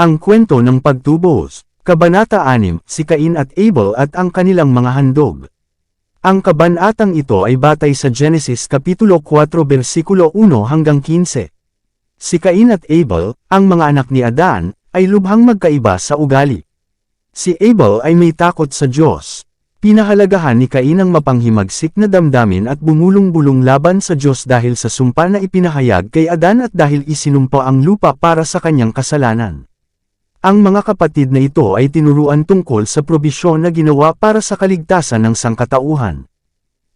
Ang kwento ng pagtubos, Kabanata 6, si Cain at Abel at ang kanilang mga handog. Ang kabanatang ito ay batay sa Genesis Kapitulo 4 versikulo 1 hanggang 15. Si Cain at Abel, ang mga anak ni Adan, ay lubhang magkaiba sa ugali. Si Abel ay may takot sa Diyos. Pinahalagahan ni Cain ang mapanghimagsik na damdamin at bumulong-bulong laban sa Diyos dahil sa sumpa na ipinahayag kay Adan at dahil isinumpa ang lupa para sa kanyang kasalanan. Ang mga kapatid na ito ay tinuruan tungkol sa probisyon na ginawa para sa kaligtasan ng sangkatauhan.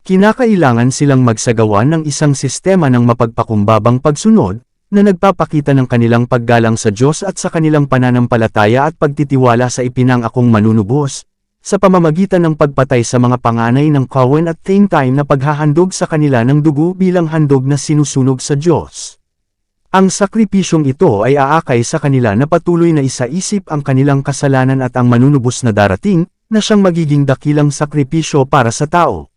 Kinakailangan silang magsagawa ng isang sistema ng mapagpakumbabang pagsunod, na nagpapakita ng kanilang paggalang sa Diyos at sa kanilang pananampalataya at pagtitiwala sa ipinangakong manunubos, sa pamamagitan ng pagpatay sa mga panganay ng kawan at same time na paghahandog sa kanila ng dugo bilang handog na sinusunog sa Diyos. Ang sakripisyong ito ay aakay sa kanila na patuloy na isaisip ang kanilang kasalanan at ang manunubos na darating, na siyang magiging dakilang sakripisyo para sa tao.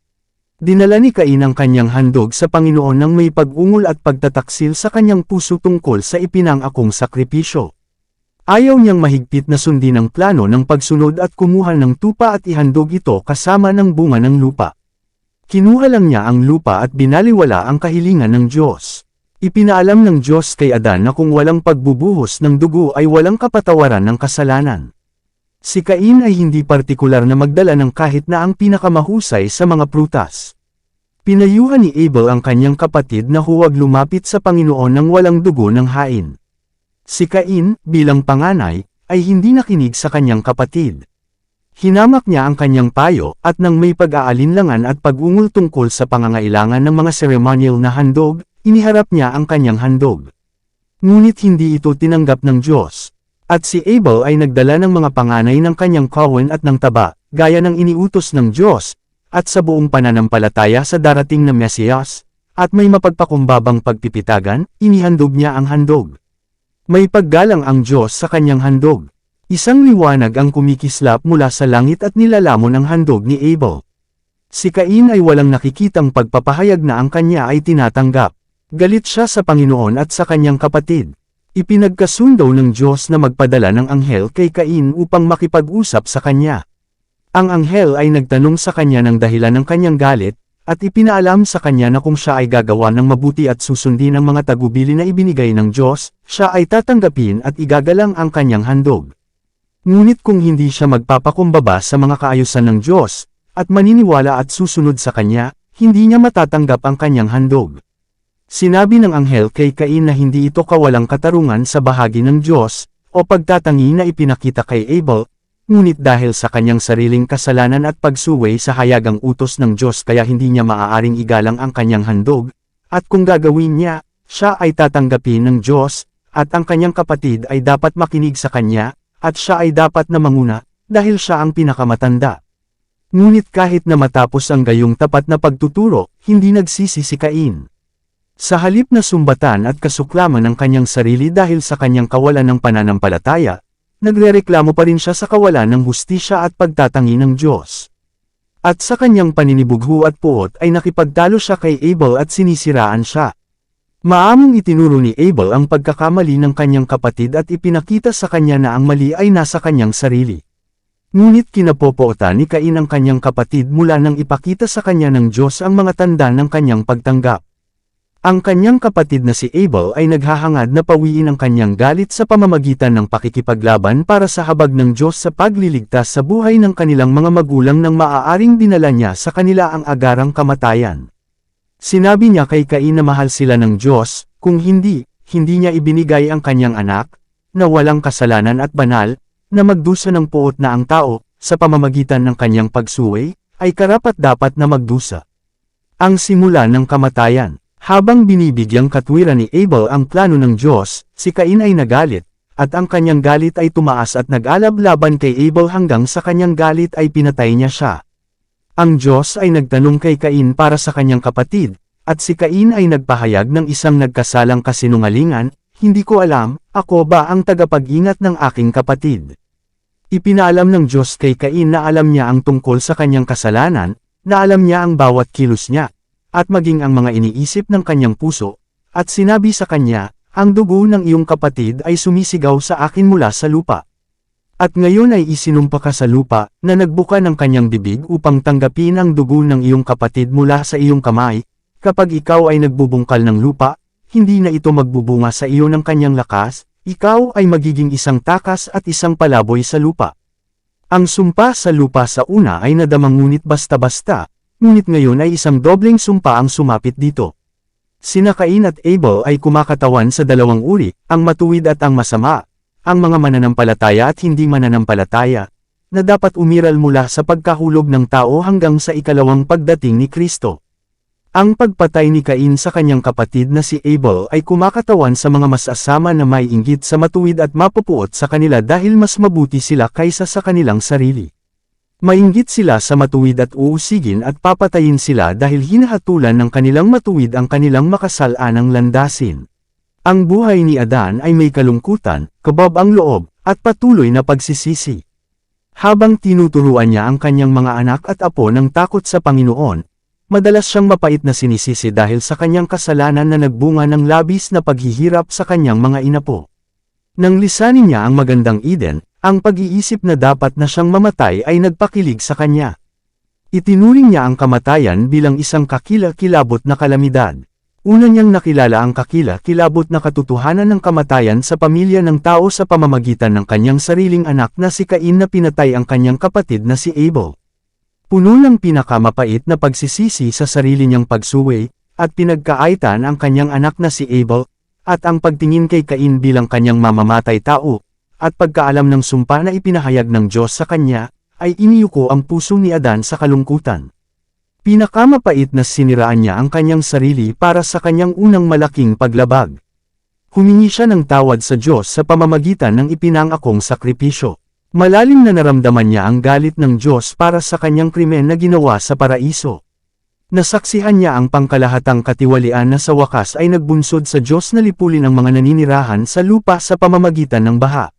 Dinala ni Cain ang kanyang handog sa Panginoon nang may pag-ungol at pagtataksil sa kanyang puso tungkol sa ipinangakong sakripisyo. Ayaw niyang mahigpit na sundin ang plano ng pagsunod at kumuha ng tupa at ihandog ito kasama ng bunga ng lupa. Kinuha lang niya ang lupa at binaliwala ang kahilingan ng Diyos. Ipinaalam ng Diyos kay Adan na kung walang pagbubuhos ng dugo ay walang kapatawaran ng kasalanan. Si Cain ay hindi partikular na magdala ng kahit na ang pinakamahusay sa mga prutas. Pinayuhan ni Abel ang kanyang kapatid na huwag lumapit sa Panginoon ng walang dugo ng hain. Si Cain, bilang panganay, ay hindi nakinig sa kanyang kapatid. Hinamak niya ang kanyang payo, at nang may pag-aalinlangan at pag-ungol tungkol sa pangangailangan ng mga ceremonial na handog, iniharap niya ang kanyang handog. Ngunit hindi ito tinanggap ng Diyos. At si Abel ay nagdala ng mga panganay ng kanyang kawan at ng taba, gaya ng iniutos ng Diyos, at sa buong pananampalataya sa darating na Mesiyas, at may mapagpakumbabang pagpipitagan, inihandog niya ang handog. May paggalang ang Diyos sa kanyang handog. Isang liwanag ang kumikislap mula sa langit at nilalamon ang handog ni Abel. Si Cain ay walang nakikitang pagpapahayag na ang kanya ay tinatanggap. Galit siya sa Panginoon at sa kanyang kapatid. Ipinagkasundo ng Diyos na magpadala ng anghel kay Cain upang makipag-usap sa kanya. Ang anghel ay nagtanong sa kanya ng dahilan ng kanyang galit, at ipinaalam sa kanya na kung siya ay gagawa ng mabuti at susundin ang mga tagubili na ibinigay ng Diyos, siya ay tatanggapin at igagalang ang kanyang handog. Ngunit kung hindi siya magpapakumbaba sa mga kaayusan ng Diyos, at maniniwala at susunod sa kanya, hindi niya matatanggap ang kanyang handog. Sinabi ng anghel kay Cain na hindi ito kawalang katarungan sa bahagi ng Diyos, o pagtatangi na ipinakita kay Abel, ngunit dahil sa kanyang sariling kasalanan at pagsuway sa hayagang utos ng Diyos kaya hindi niya maaaring igalang ang kanyang handog, at kung gagawin niya, siya ay tatanggapin ng Diyos, at ang kanyang kapatid ay dapat makinig sa kanya, at siya ay dapat na manguna, dahil siya ang pinakamatanda. Ngunit kahit na matapos ang gayong tapat na pagtuturo, hindi nagsisi si Cain. Sa halip na sumbatan at kasuklaman ng kanyang sarili dahil sa kanyang kawalan ng pananampalataya, nagrereklamo pa rin siya sa kawalan ng hustisya at pagtatangi ng Diyos. At sa kanyang paninibugho at puot ay nakipagtalo siya kay Abel at sinisiraan siya. Maamong itinuro ni Abel ang pagkakamali ng kanyang kapatid at ipinakita sa kanya na ang mali ay nasa kanyang sarili. Ngunit kinapopootan ni Cain ang kanyang kapatid mula nang ipakita sa kanya ng Diyos ang mga tanda ng kanyang pagtanggap. Ang kanyang kapatid na si Abel ay naghahangad na pawiin ang kanyang galit sa pamamagitan ng pakikipaglaban para sa habag ng Diyos sa pagliligtas sa buhay ng kanilang mga magulang nang maaaring dinala niya sa kanila ang agarang kamatayan. Sinabi niya kay Cain na mahal sila ng Diyos, kung hindi niya ibinigay ang kanyang anak, na walang kasalanan at banal, na magdusa ng puot na ang tao, sa pamamagitan ng kanyang pagsuway, ay karapat-dapat na magdusa. Ang simula ng kamatayan. Habang binibigyang katwiran ni Abel ang plano ng Diyos, si Cain ay nagalit, at ang kanyang galit ay tumaas at nag-alab laban kay Abel hanggang sa kanyang galit ay pinatay niya siya. Ang Diyos ay nagtanong kay Cain para sa kanyang kapatid, at si Cain ay nagpahayag ng isang nagkasalang kasinungalingan, hindi ko alam, ako ba ang tagapag-ingat ng aking kapatid? Ipinaalam ng Diyos kay Cain na alam niya ang tungkol sa kanyang kasalanan, na alam niya ang bawat kilos niya, at maging ang mga iniisip ng kanyang puso, at sinabi sa kanya, ang dugo ng iyong kapatid ay sumisigaw sa akin mula sa lupa. At ngayon ay isinumpa ka sa lupa, na nagbuka ng kanyang bibig upang tanggapin ang dugo ng iyong kapatid mula sa iyong kamay. Kapag ikaw ay nagbubungkal ng lupa, hindi na ito magbubunga sa iyo ng kanyang lakas, ikaw ay magiging isang takas at isang palaboy sa lupa. Ang sumpa sa lupa sa una ay nadamang ngunit basta-basta, ngunit ngayon ay isang dobleng sumpa ang sumapit dito. Sina Cain at Abel ay kumakatawan sa dalawang uri, ang matuwid at ang masama, ang mga mananampalataya at hindi mananampalataya, na dapat umiral mula sa pagkahulog ng tao hanggang sa ikalawang pagdating ni Kristo. Ang pagpatay ni Cain sa kanyang kapatid na si Abel ay kumakatawan sa mga masasama na may inggit sa matuwid at mapupuot sa kanila dahil mas mabuti sila kaysa sa kanilang sarili. Mainggit sila sa matuwid at uusigin at papatayin sila dahil hinahatulan ng kanilang matuwid ang kanilang makasalanang landasin. Ang buhay ni Adan ay may kalungkutan, kabab ang loob, at patuloy na pagsisisi. Habang tinuturuan niya ang kanyang mga anak at apo ng takot sa Panginoon, madalas siyang mapait na sinisisi dahil sa kanyang kasalanan na nagbunga ng labis na paghihirap sa kanyang mga inapo. Nang lisanin niya ang magandang Eden, ang pag-iisip na dapat na siyang mamatay ay nagpakilig sa kanya. Itinuring niya ang kamatayan bilang isang kakila-kilabot na kalamidad. Una niyang nakilala ang kakila-kilabot na katotohanan ng kamatayan sa pamilya ng tao sa pamamagitan ng kanyang sariling anak na si Cain na pinatay ang kanyang kapatid na si Abel. Puno ng pinakamapait na pagsisisi sa sarili niyang pagsuway, at pinagkaaitan ang kanyang anak na si Abel, at ang pagtingin kay Cain bilang kanyang mamamatay tao, at pagkaalam ng sumpa na ipinahayag ng Diyos sa kanya, ay iniyuko ang puso ni Adan sa kalungkutan. Pinakamapait na siniraan niya ang kanyang sarili para sa kanyang unang malaking paglabag. Humingi siya ng tawad sa Diyos sa pamamagitan ng ipinangakong sakripisyo. Malalim na naramdaman niya ang galit ng Diyos para sa kanyang krimen na ginawa sa paraiso. Nasaksihan niya ang pangkalahatang katiwalian na sa wakas ay nagbunsod sa Diyos na lipulin ang mga naninirahan sa lupa sa pamamagitan ng baha.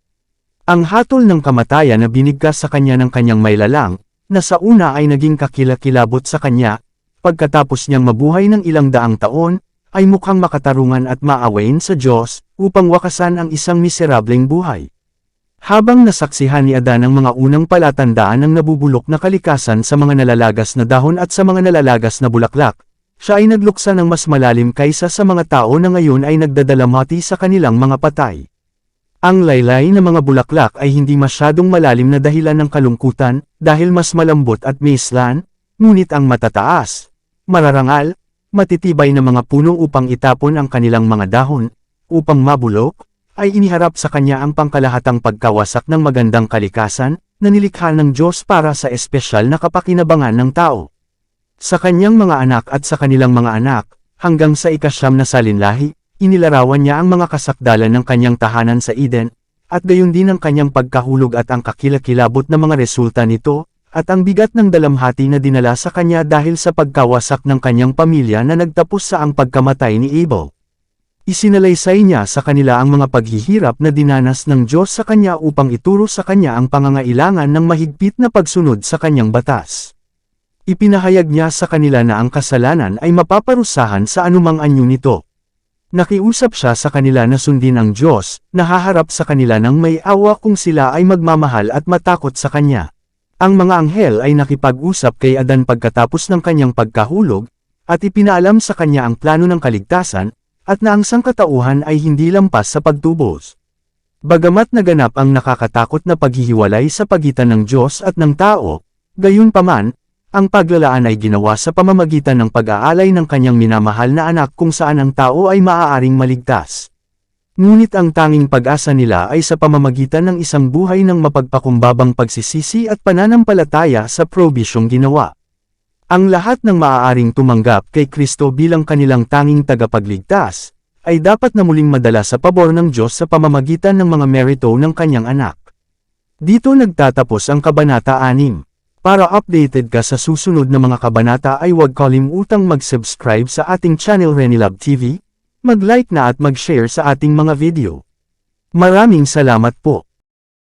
Ang hatol ng kamatayan na binigkas sa kanya ng kanyang mailalang, na sa una ay naging kakilakilabot sa kanya, pagkatapos niyang mabuhay ng ilang daang taon, ay mukhang makatarungan at maawain sa Diyos, upang wakasan ang isang miserableng buhay. Habang nasaksihan ni Adan ang mga unang palatandaan ng nabubulok na kalikasan sa mga nalalagas na dahon at sa mga nalalagas na bulaklak, siya ay nagluksa ng mas malalim kaysa sa mga tao na ngayon ay nagdadalamhati sa kanilang mga patay. Ang laylay na mga bulaklak ay hindi masyadong malalim na dahilan ng kalungkutan, dahil mas malambot at maislan, ngunit ang matataas, mararangal, matitibay na mga puno upang itapon ang kanilang mga dahon, upang mabulok, ay iniharap sa kanya ang pangkalahatang pagkawasak ng magandang kalikasan, na nilikha ng Diyos para sa espesyal na kapakinabangan ng tao. Sa kanyang mga anak at sa kanilang mga anak, hanggang sa ikasyam na salinlahi, inilarawan niya ang mga kasakdalan ng kanyang tahanan sa Eden, at gayon din ang kanyang pagkahulog at ang kakilakilabot na mga resulta nito, at ang bigat ng dalamhati na dinala sa kanya dahil sa pagkawasak ng kanyang pamilya na nagtapos sa ang pagkamatay ni Abel. Isinalaysay niya sa kanila ang mga paghihirap na dinanas ng Diyos sa kanya upang ituro sa kanya ang pangangailangan ng mahigpit na pagsunod sa kanyang batas. Ipinahayag niya sa kanila na ang kasalanan ay mapaparusahan sa anumang anyo nito. Nakiusap siya sa kanila na sundin ang Diyos, nahaharap sa kanila ng may awa kung sila ay magmamahal at matakot sa Kanya. Ang mga anghel ay nakipag-usap kay Adan pagkatapos ng kanyang pagkahulog, at ipinaalam sa kanya ang plano ng kaligtasan, at na ang sangkatauhan ay hindi lampas sa pagtubos. Bagamat naganap ang nakakatakot na paghihiwalay sa pagitan ng Diyos at ng tao, gayunpaman, ang paglalaan ay ginawa sa pamamagitan ng pag-aalay ng kanyang minamahal na anak kung saan ang tao ay maaaring maligtas. Ngunit ang tanging pag-asa nila ay sa pamamagitan ng isang buhay ng mapagpakumbabang pagsisisi at pananampalataya sa probisyong ginawa. Ang lahat ng maaaring tumanggap kay Kristo bilang kanilang tanging tagapagligtas, ay dapat na muling madala sa pabor ng Diyos sa pamamagitan ng mga merito ng kanyang anak. Dito nagtatapos ang Kabanata 6. Para updated ka sa susunod na mga kabanata ay huwag kalimutang mag-subscribe sa ating channel Renilab TV, mag-like na at mag-share sa ating mga video. Maraming salamat po.